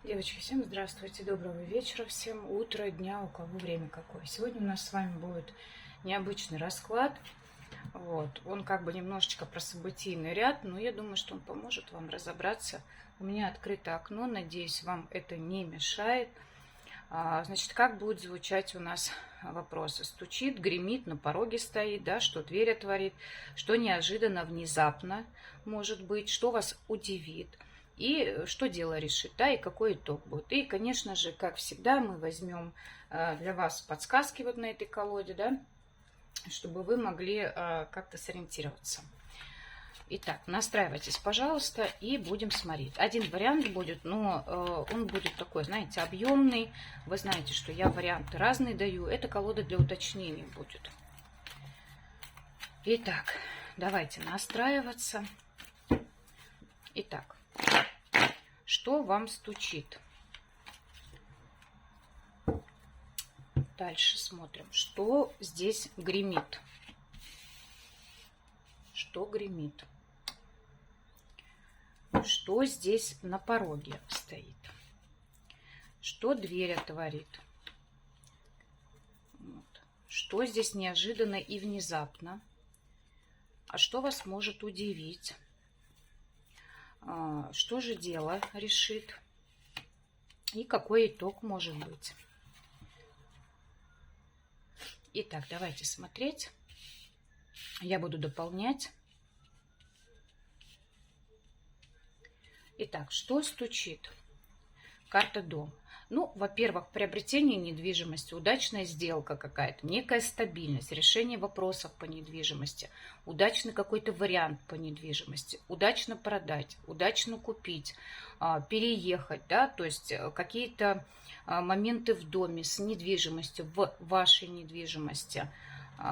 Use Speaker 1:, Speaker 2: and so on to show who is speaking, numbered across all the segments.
Speaker 1: Девочки, всем здравствуйте, доброго вечера всем, утро, дня, у кого время какое. Сегодня у нас с вами будет необычный расклад. Он как бы немножечко про событийный ряд, но я думаю, что он поможет вам разобраться. У меня открыто окно, надеюсь, вам это не мешает. Значит, как будет звучать у нас вопросы? Стучит, гремит, на пороге стоит, да, что дверь отворит, что неожиданно, внезапно может быть, что вас удивит. И что дело решит, да, и какой итог будет. И, конечно же, как всегда, мы возьмем для вас подсказки вот на этой колоде, да, чтобы вы могли как-то сориентироваться. Итак, настраивайтесь, пожалуйста, и будем смотреть. Один вариант будет, но он будет такой, знаете, объемный. Вы знаете, что я варианты разные даю. Это колода для уточнений будет. Итак, давайте настраиваться. Итак, что вам стучит? Дальше смотрим, что здесь гремит. Что гремит? Что здесь на пороге стоит? Что дверь отворит? Что здесь неожиданно и внезапно? А что вас может удивить? Что же дело решит? И какой итог может быть? Итак, давайте смотреть. Я буду дополнять. Итак, что стучит? Карта дом. Ну, во-первых, приобретение недвижимости, удачная сделка какая-то, некая стабильность, решение вопросов по недвижимости, удачный какой-то вариант по недвижимости, удачно продать, удачно купить, переехать, да, то есть какие-то моменты в доме с недвижимостью, в вашей недвижимости,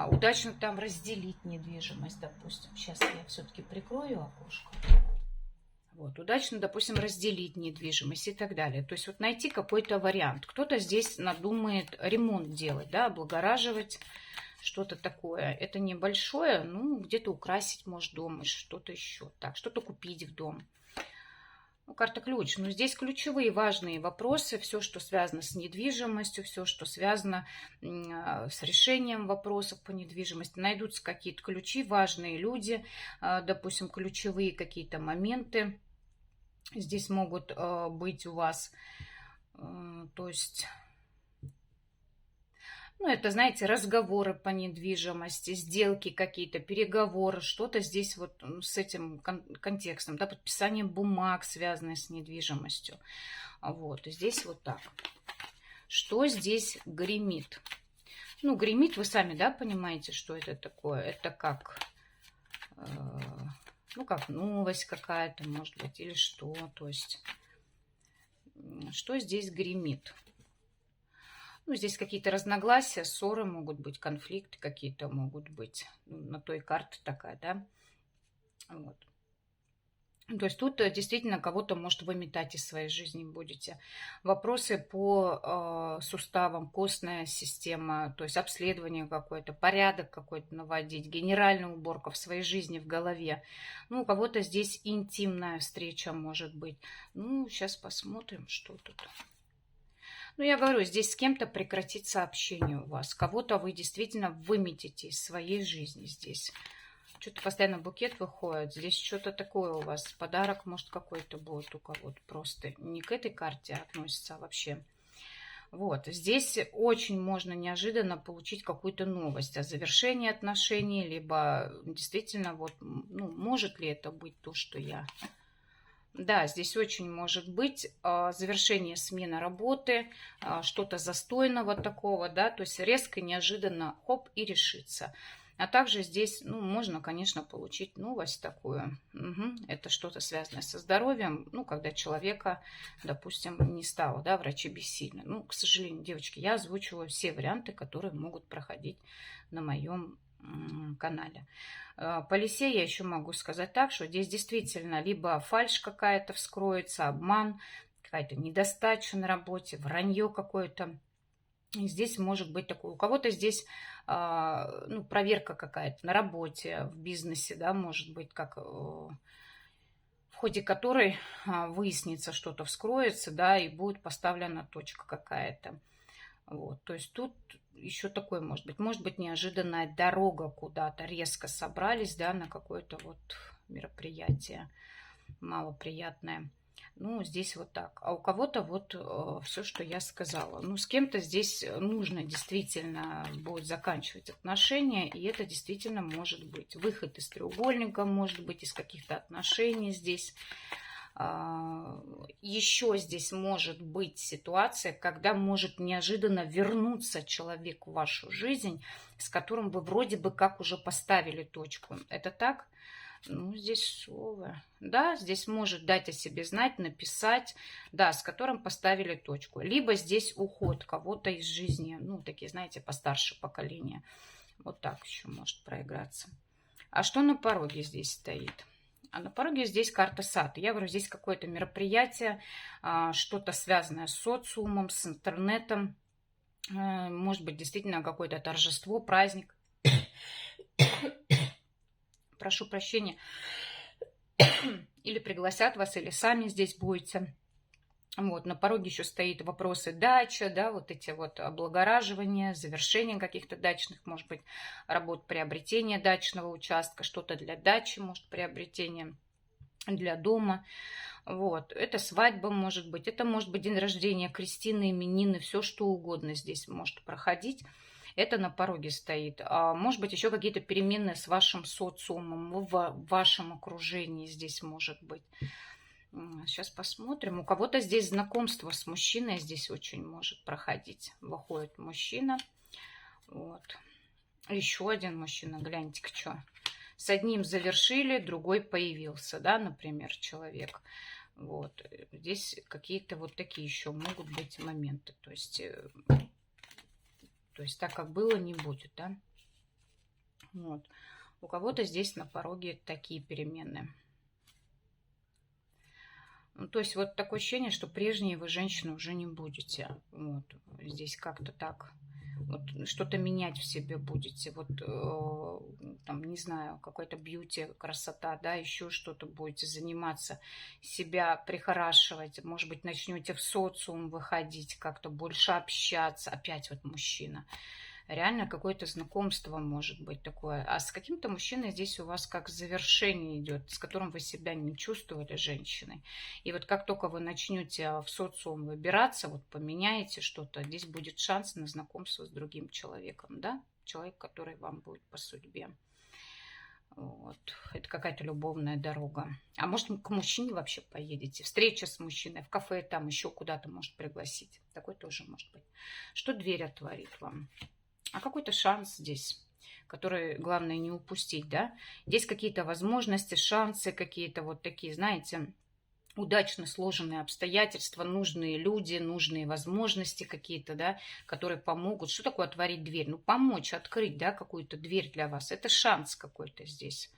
Speaker 1: удачно там разделить недвижимость, допустим. Сейчас я все-таки прикрою окошко. Удачно, допустим, разделить недвижимость и так далее. То есть вот найти какой-то вариант. Кто-то здесь надумает ремонт делать, да, облагораживать, что-то такое. Это небольшое, ну, где-то украсить, может, дом и что-то еще. Так, что-то купить в дом. Ну, карта ключ. Но здесь ключевые важные вопросы. Все, что связано с недвижимостью, все, что связано с решением вопросов по недвижимости. Найдутся какие-то ключи, важные люди, допустим, ключевые какие-то моменты. Здесь могут быть у вас, то есть, ну, это, знаете, разговоры по недвижимости, сделки какие-то, переговоры, что-то здесь вот с этим контекстом, да, подписание бумаг, связанное с недвижимостью. Здесь вот так. Что здесь гремит? Ну, гремит, вы сами, да, понимаете, что это такое? Это как... ну, как новость какая-то, может быть, или что. То есть, что здесь гремит? Ну, здесь какие-то разногласия, ссоры могут быть, конфликты какие-то могут быть. На той карте такая, да? Вот. То есть тут действительно кого-то, может, выметать из своей жизни будете. Вопросы по суставам, костная система, то есть обследование какое-то, порядок какой-то наводить, генеральная уборка в своей жизни, в голове. Ну, у кого-то здесь интимная встреча может быть. Ну, сейчас посмотрим, что тут. Ну, я говорю, здесь с кем-то прекратится общение у вас. Кого-то вы действительно выметите из своей жизни здесь. Что-то постоянно букет выходит. Здесь что-то такое у вас. Подарок, может, какой-то будет у кого-то. Просто не к этой карте относится, а вообще. Здесь очень можно неожиданно получить какую-то новость о завершении отношений, либо действительно, ну, может ли это быть то, что я... Да, здесь очень может быть завершение смены работы, что-то застойного такого, да, то есть резко, неожиданно, хоп, и решится. А также здесь, ну, можно, конечно, получить новость такую. Это что-то связанное со здоровьем, ну, когда человека, допустим, не стало, да, врачи бессильны. Ну, к сожалению, девочки, я озвучиваю все варианты, которые могут проходить на моем канале. По лисе я еще могу сказать так, что здесь действительно либо фальшь какая-то вскроется, обман, какая-то недостача на работе, вранье какое-то. Здесь может быть такое. У кого-то здесь ну, проверка какая-то на работе, в бизнесе, да, может быть, как в ходе которой выяснится что-то, вскроется, да, и будет поставлена точка какая-то. Вот, то есть тут еще такое может быть неожиданная дорога куда-то, резко собрались, да, на какое-то вот мероприятие малоприятное. Ну, здесь вот так. А у кого-то вот все, что я сказала. Ну, с кем-то здесь нужно действительно будет заканчивать отношения, и это действительно может быть выход из треугольника, может быть из каких-то отношений здесь. Еще здесь может быть ситуация, когда может неожиданно вернуться человек в вашу жизнь, с которым вы вроде бы как уже поставили точку. Это так? Ну, здесь слово. Да, здесь может дать о себе знать, написать, да, с которым поставили точку. Либо здесь уход кого-то из жизни, ну, такие, знаете, постарше поколения. Вот так еще может проиграться. А что на пороге здесь стоит? А на пороге здесь карта сад. Я говорю, здесь какое-то мероприятие, что-то связанное с социумом, с интернетом. Может быть, действительно какое-то торжество, праздник. Прошу прощения. Или пригласят вас, или сами здесь будете. Вот, на пороге еще стоит вопросы дача, да, вот эти вот облагораживания, завершение каких-то дачных, может быть, работ, приобретение дачного участка, что-то для дачи, может, приобретение для дома. Вот, это свадьба может быть, это может быть день рождения, крестины, именины, все что угодно здесь может проходить. Это на пороге стоит. Может быть, еще какие-то перемены с вашим социумом, в вашем окружении здесь может быть. Сейчас посмотрим. У кого-то здесь знакомство с мужчиной здесь очень может проходить. Выходит мужчина. Вот. Еще один мужчина. Гляньте-ка, что. С одним завершили, другой появился, да, например, человек. Вот. Здесь какие-то вот такие еще могут быть моменты. То есть так, как было, не будет, да. Вот. У кого-то здесь на пороге такие перемены. Ну, то есть вот такое ощущение, что прежней вы женщины уже не будете. Вот. Здесь как-то так. Вот что-то менять в себе будете. Вот там, не знаю, какой-то бьюти, красота, да, еще что-то будете заниматься, себя прихорашивать. Может быть, начнете в социум выходить, как-то больше общаться. Опять вот мужчина. Реально какое-то знакомство может быть такое. А с каким-то мужчиной здесь у вас как завершение идет, с которым вы себя не чувствовали женщиной. И вот как только вы начнете в социум выбираться, вот поменяете что-то, здесь будет шанс на знакомство с другим человеком, да? Человек, который вам будет по судьбе. Вот. Это какая-то любовная дорога. А может, к мужчине вообще поедете? Встреча с мужчиной в кафе, там еще куда-то может пригласить. Такой тоже может быть. Что дверь отворит вам? А какой-то шанс здесь, который главное не упустить, да? Здесь какие-то возможности, шансы какие-то вот такие, знаете, удачно сложенные обстоятельства, нужные люди, нужные возможности какие-то, да, которые помогут. Что такое отворить дверь? Ну, помочь открыть, да, какую-то дверь для вас. Это шанс какой-то здесь.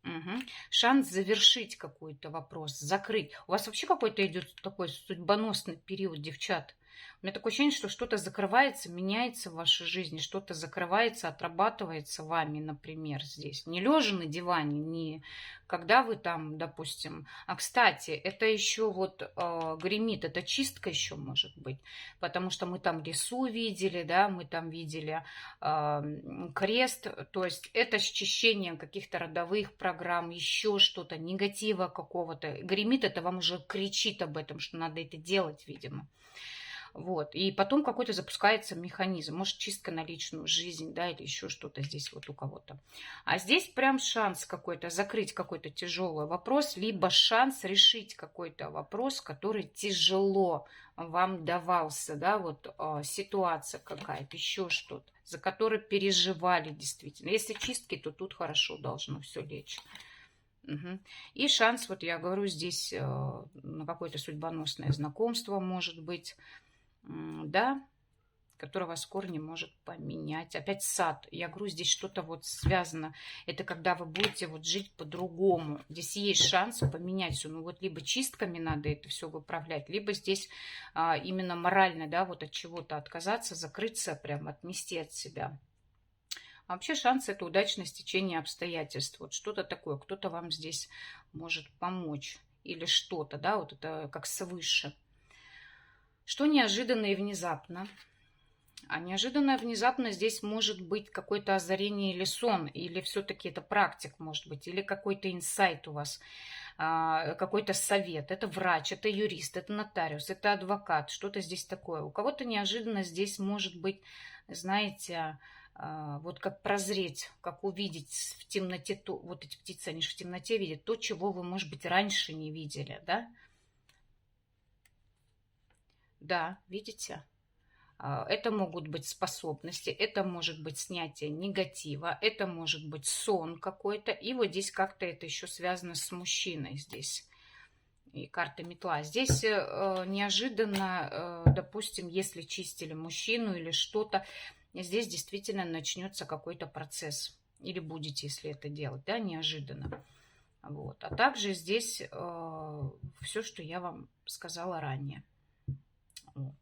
Speaker 1: Угу. Шанс завершить какой-то вопрос, закрыть. У вас вообще какой-то идет такой судьбоносный период, девчат. У меня такое ощущение, что что-то закрывается, меняется в вашей жизни, что-то закрывается, отрабатывается вами, например, здесь. Не лежа на диване, не когда вы там, допустим. А, кстати, это еще вот гремит, это чистка еще может быть, потому что мы там лесу видели, да, мы там видели крест, то есть это счищение каких-то родовых программ, еще что-то, негатива какого-то. Гремит, это вам уже кричит об этом, что надо это делать, видимо. Вот. И потом какой-то запускается механизм. Может, чистка на личную жизнь, да, или еще что-то здесь вот у кого-то. А здесь прям шанс какой-то закрыть какой-то тяжелый вопрос, либо шанс решить какой-то вопрос, который тяжело вам давался, да, вот ситуация какая-то, еще что-то, за который переживали действительно. Если чистки, то тут хорошо должно все лечь. Угу. И шанс, вот я говорю, здесь на какое-то судьбоносное знакомство может быть, да, который вас в корне может поменять. Опять сад. Я говорю, здесь что-то вот связано. Это когда вы будете вот жить по-другому. Здесь есть шанс поменять все. Ну вот либо чистками надо это все выправлять, либо здесь именно морально, да, вот от чего-то отказаться, закрыться, прям отмести от себя. А вообще шанс — это удачное стечение обстоятельств. Вот что-то такое, кто-то вам здесь может помочь. Или что-то, да, вот это как свыше. Что неожиданно и внезапно? А неожиданно и внезапно здесь может быть какое-то озарение или сон, или все-таки это практик, может быть, или какой-то инсайт у вас, какой-то совет. Это врач, это юрист, это нотариус, это адвокат, что-то здесь такое. У кого-то неожиданно здесь может быть, знаете, вот как прозреть, как увидеть в темноте, вот эти птицы, они же в темноте видят то, чего вы, может быть, раньше не видели, да? Да, видите? Это могут быть способности, это может быть снятие негатива, это может быть сон какой-то. И вот здесь как-то это еще связано с мужчиной здесь. И карта метла. Здесь неожиданно, допустим, если чистили мужчину или что-то, здесь действительно начнется какой-то процесс. Или будете, если это делать, да, неожиданно. Вот. А также здесь все, что я вам сказала ранее. Вот.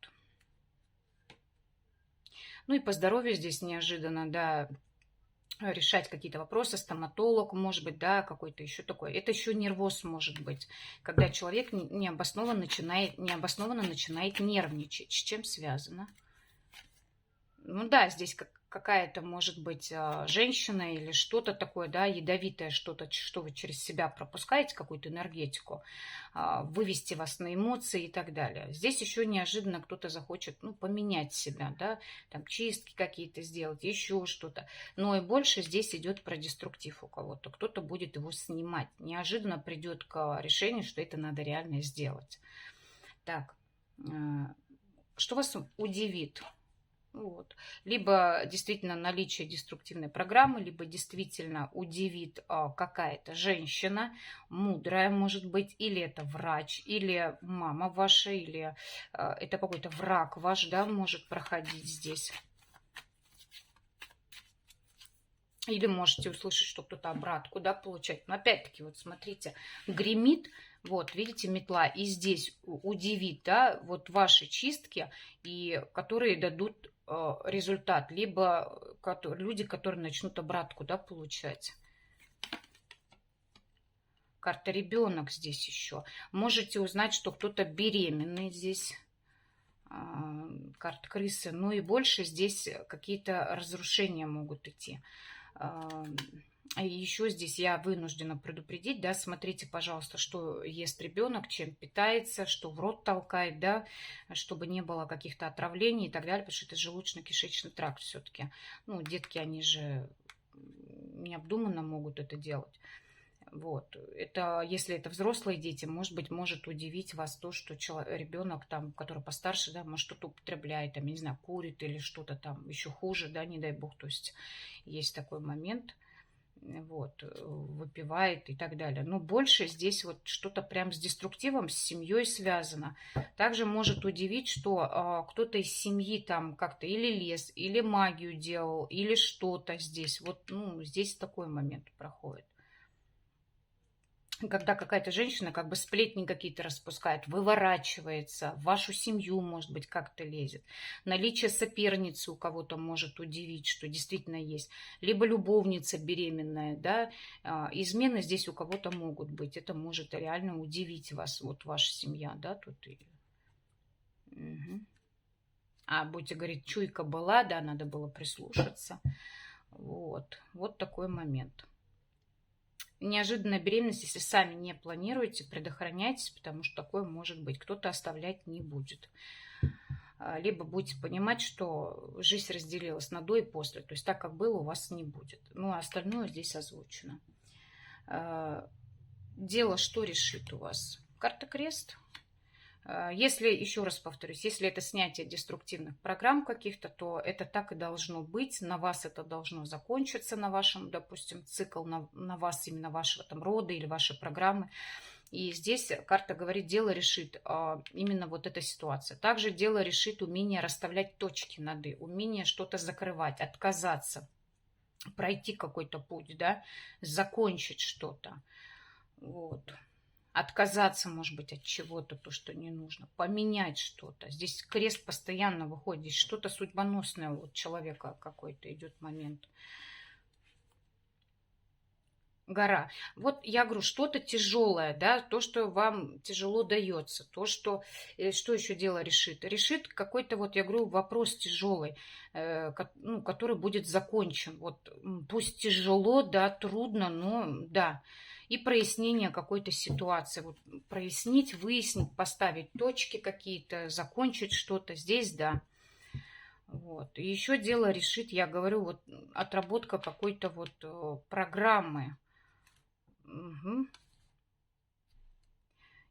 Speaker 1: Ну и по здоровью здесь неожиданно, да, решать какие-то вопросы, стоматолог, может быть, да, какой-то еще такой. Это еще нервоз может быть, когда человек необоснованно начинает нервничать. С чем связано? Ну да, здесь какая-то, может быть, женщина или что-то такое, да, ядовитое что-то, что вы через себя пропускаете, какую-то энергетику, вывести вас на эмоции и так далее. Здесь еще неожиданно кто-то захочет, ну, поменять себя, да, там чистки какие-то сделать, еще что-то. Но и больше здесь идет про деструктив у кого-то. Кто-то будет его снимать. Неожиданно придет к решению, что это надо реально сделать. Так, что вас удивит? Вот. Либо действительно наличие деструктивной программы, либо действительно удивит какая-то женщина, мудрая может быть, или это врач, или мама ваша, или это какой-то враг ваш, да, может проходить здесь. Или можете услышать, что кто-то обратку, да, получает. Но опять-таки, вот смотрите, гремит, вот, видите, метла, и здесь удивит, да, вот ваши чистки, и которые дадут результат, либо люди, которые начнут обратку, да, получать. Карта ребенок здесь еще. Можете узнать, что кто-то беременный здесь. Карта крысы. Ну и больше здесь какие-то разрушения могут идти. И еще здесь я вынуждена предупредить, да, смотрите, пожалуйста, что ест ребенок, чем питается, что в рот толкает, да, чтобы не было каких-то отравлений и так далее, потому что это желудочно-кишечный тракт все-таки. Ну, детки, они же необдуманно могут это делать. Вот. Это, если это взрослые дети, может быть, может удивить вас то, что ребенок, там, который постарше, да, может, что-то употребляет, там, не знаю, курит или что-то там еще хуже, да, не дай бог. То есть есть такой момент, вот, выпивает и так далее. Но больше здесь вот что-то прям с деструктивом, с семьей связано. Также может удивить, что кто-то из семьи там как-то или лез, или магию делал, или что-то здесь. Вот, ну, здесь такой момент проходит. Когда какая-то женщина как бы сплетни какие-то распускает, выворачивается, в вашу семью, может быть, как-то лезет. Наличие соперницы у кого-то может удивить, что действительно есть. Либо любовница беременная, да. Измены здесь у кого-то могут быть. Это может реально удивить вас, вот ваша семья, да, тут. Угу. А будете говорить, чуйка была, да, надо было прислушаться. Вот такой момент. Неожиданная беременность, если сами не планируете, предохраняйтесь, потому что такое может быть. Кто-то оставлять не будет. Либо будете понимать, что жизнь разделилась на до и после. То есть так, как было, у вас не будет. Ну, а остальное здесь озвучено. Дело что решит у вас? Карта крест. Если, еще раз повторюсь, если это снятие деструктивных программ каких-то, то это так и должно быть, на вас это должно закончиться, на вашем, допустим, цикл, на вас, именно вашего там рода или вашей программы. И здесь карта говорит, дело решит именно вот эта ситуация. Также дело решит умение расставлять точки над «и», умение что-то закрывать, отказаться, пройти какой-то путь, да, закончить что-то. Вот. Отказаться, может быть, от чего-то, то, что не нужно, поменять что-то. Здесь крест постоянно выходит, здесь что-то судьбоносное у человека какой-то идет момент. гора. Вот я говорю, что-то тяжелое, да, то, что вам тяжело дается, то, что, что еще дело решит? Решит какой-то, вот я говорю, вопрос тяжелый, ну, который будет закончен. Вот пусть тяжело, да, трудно, но да. И прояснение какой-то ситуации. Вот прояснить, выяснить, поставить точки какие-то, закончить что-то. Здесь, да. Вот. И еще дело решит, я говорю, вот отработка какой-то вот программы. Мгм.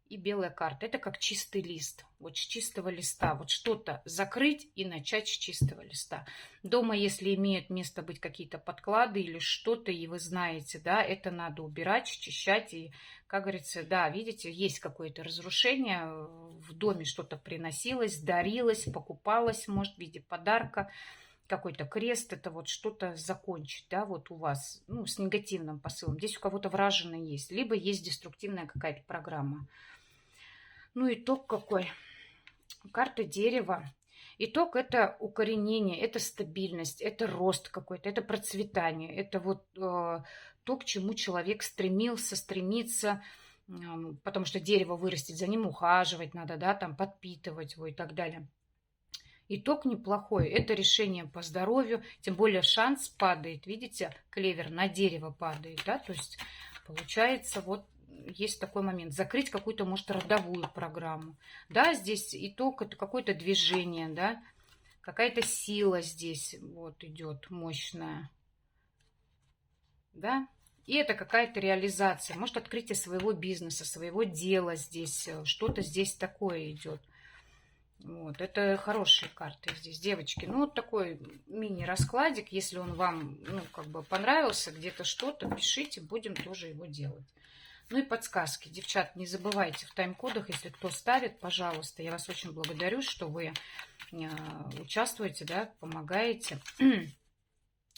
Speaker 1: И белая карта. Это как чистый лист. Вот с чистого листа. Вот что-то закрыть и начать с чистого листа. Дома, если имеют место быть какие-то подклады или что-то, и вы знаете, да, это надо убирать, счищать. И, как говорится, да, видите, есть какое-то разрушение. В доме что-то приносилось, дарилось, покупалось, может, в виде подарка. Какой-то крест, это вот что-то закончить, да, вот у вас, ну, с негативным посылом. Здесь у кого-то враженный есть, либо есть деструктивная какая-то программа. Ну, итог какой? Карта дерева. Итог – это укоренение, это стабильность, это рост какой-то, это процветание, это вот то, к чему человек стремился, стремится, потому что дерево вырастет, за ним ухаживать надо, да, там подпитывать его и так далее. Итог неплохой. Это решение по здоровью, тем более шанс падает, видите, клевер на дерево падает, да, то есть получается вот есть такой момент. Закрыть какую-то, может, родовую программу. Да, здесь итог, это какое-то движение, да, какая-то сила здесь вот идет мощная, да. И это какая-то реализация, может, открытие своего бизнеса, своего дела здесь, что-то здесь такое идет. Вот, это хорошие карты здесь, девочки. Ну, вот такой мини-раскладик. Если он вам, ну, как бы понравился, где-то что-то, пишите, будем тоже его делать. Ну и подсказки. Девчат, не забывайте в тайм-кодах, если кто ставит, пожалуйста, я вас очень благодарю, что вы участвуете, да, помогаете.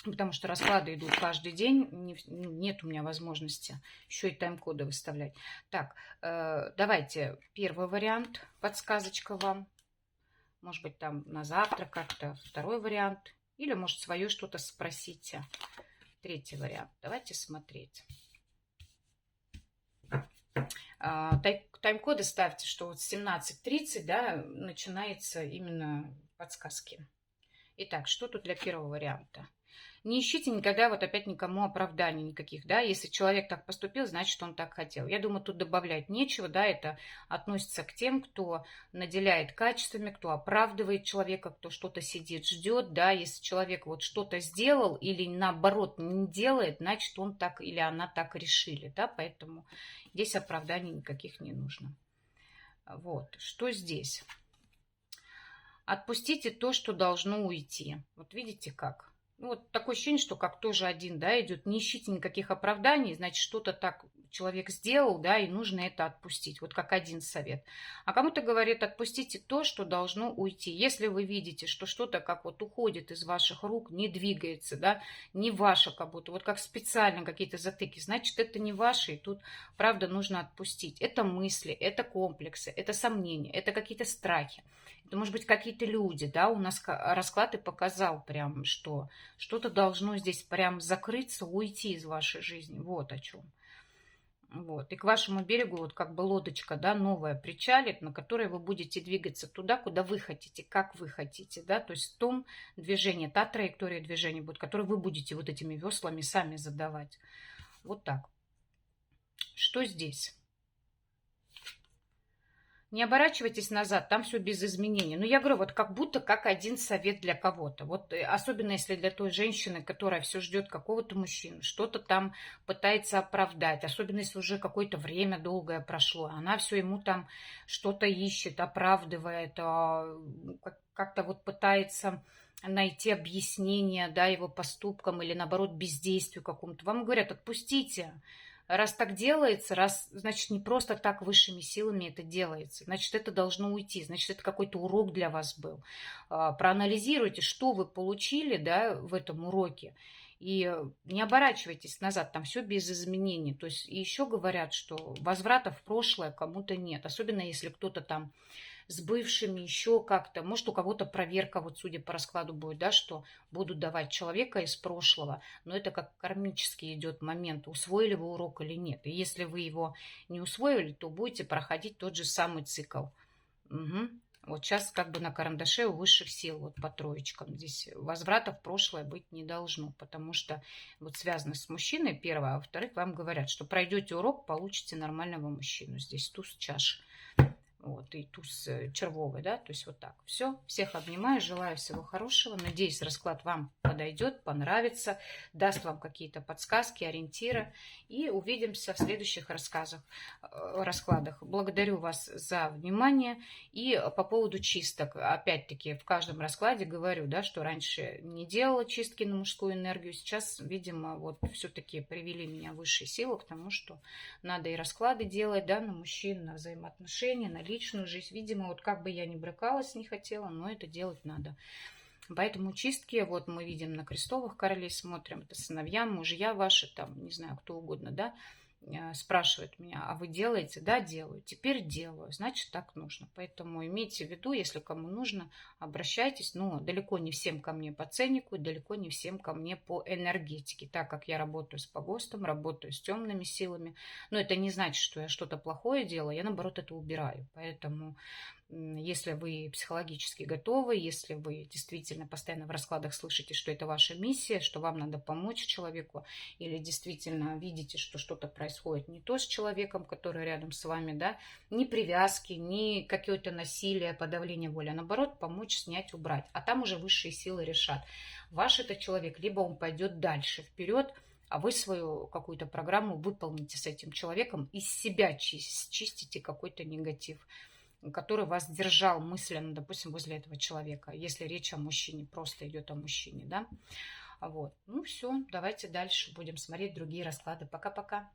Speaker 1: Потому что расклады идут каждый день, нет у меня возможности еще и тайм-коды выставлять. Так, давайте первый вариант, подсказочка вам. Может быть, там на завтра как-то второй вариант. Или, может, свое что-то спросите. Третий вариант. Давайте смотреть. Тайм-коды ставьте, что вот с 17:30, да, начинается именно подсказки. Итак, что тут для первого варианта? Не ищите никогда вот опять никому оправданий никаких, да, если человек так поступил, значит, он так хотел. Я думаю, тут добавлять нечего, да, это относится к тем, кто наделяет качествами, кто оправдывает человека, кто что-то сидит, ждет, да, если человек вот что-то сделал или наоборот не делает, значит, он так или она так решили, да, поэтому здесь оправданий никаких не нужно. Вот, что здесь? Отпустите то, что должно уйти. Вот видите как? Ну, вот такое ощущение, что как тоже один, да, идет. Не ищите никаких оправданий, значит, что-то так человек сделал, да, и нужно это отпустить. Вот как один совет. А кому-то говорит, отпустите то, что должно уйти. Если вы видите, что что-то как вот уходит из ваших рук, не двигается, да, не ваше как будто, вот как специально какие-то затыки, значит, это не ваше, и тут, правда, нужно отпустить. Это мысли, это комплексы, это сомнения, это какие-то страхи. Это, может быть, какие-то люди, да, у нас расклад и показал прям, что что-то должно здесь прям закрыться, уйти из вашей жизни. Вот о чем. Вот. И к вашему берегу вот как бы лодочка, да, новая причалит, на которой вы будете двигаться туда, куда вы хотите, как вы хотите, да, то есть в том движении, та траектория движения будет, которую вы будете вот этими веслами сами задавать. Вот так. Что здесь? Не оборачивайтесь назад, там все без изменений. Но я говорю, вот как будто как один совет для кого-то. Вот особенно если для той женщины, которая все ждет какого-то мужчину, что-то там пытается оправдать, особенно если уже какое-то время долгое прошло, она все ему там что-то ищет, оправдывает, как-то вот пытается найти объяснение, да, его поступкам или наоборот бездействию какому-то. Вам говорят, отпустите. Раз так делается, раз, значит, не просто так высшими силами это делается. Значит, это должно уйти. Значит, это какой-то урок для вас был. Проанализируйте, что вы получили, да, в этом уроке. И не оборачивайтесь назад, там все без изменений. То есть еще говорят, что возврата в прошлое кому-то нет. Особенно если кто-то там с бывшими, еще как-то. Может, у кого-то проверка, вот судя по раскладу будет, да, что будут давать человека из прошлого, но это как кармически идет момент, усвоили вы урок или нет. И если вы его не усвоили, то будете проходить тот же самый цикл. Угу. Вот сейчас как бы на карандаше у высших сил, вот по троечкам. Здесь возврата в прошлое быть не должно, потому что вот связано с мужчиной, первое, а во-вторых, вам говорят, что пройдете урок, получите нормального мужчину. Здесь туз чаш. Вот, и туз червовый, да, то есть вот так. Все, всех обнимаю, желаю всего хорошего. Надеюсь, расклад вам подойдет, понравится, даст вам какие-то подсказки, ориентиры. И увидимся в следующих раскладах. Благодарю вас за внимание. И по поводу чисток, опять-таки, в каждом раскладе говорю, да, что раньше не делала чистки на мужскую энергию. Сейчас, видимо, вот все-таки привели меня высшие силы к тому, что надо и расклады делать, да, на мужчин, на взаимоотношения, на личную жизнь. Видимо, вот как бы я ни брыкалась, не хотела, но это делать надо. Поэтому чистки, вот мы видим на крестовых королей, смотрим, это сыновья, мужья ваши, там, не знаю, кто угодно, да, спрашивает меня, а вы делаете? Да, делаю. Теперь делаю. Значит, так нужно. Поэтому имейте в виду, если кому нужно, обращайтесь. Но далеко не всем ко мне по ценнику, далеко не всем ко мне по энергетике. Так как я работаю с погостом, работаю с темными силами. Но это не значит, что я что-то плохое делаю. Я, наоборот, это убираю. Поэтому если вы психологически готовы, если вы действительно постоянно в раскладах слышите, что это ваша миссия, что вам надо помочь человеку, или действительно видите, что что-то происходит не то с человеком, который рядом с вами, да, ни привязки, ни какое-то насилие, подавление воли, а наоборот, помочь, снять, убрать. А там уже высшие силы решат. Ваш это человек, либо он пойдет дальше, вперед, а вы свою какую-то программу выполните с этим человеком, из себя чистите какой-то негатив, который вас держал мысленно, допустим, возле этого человека, если речь о мужчине, просто идет о мужчине, да. Вот. Ну все, давайте дальше будем смотреть другие расклады. Пока-пока.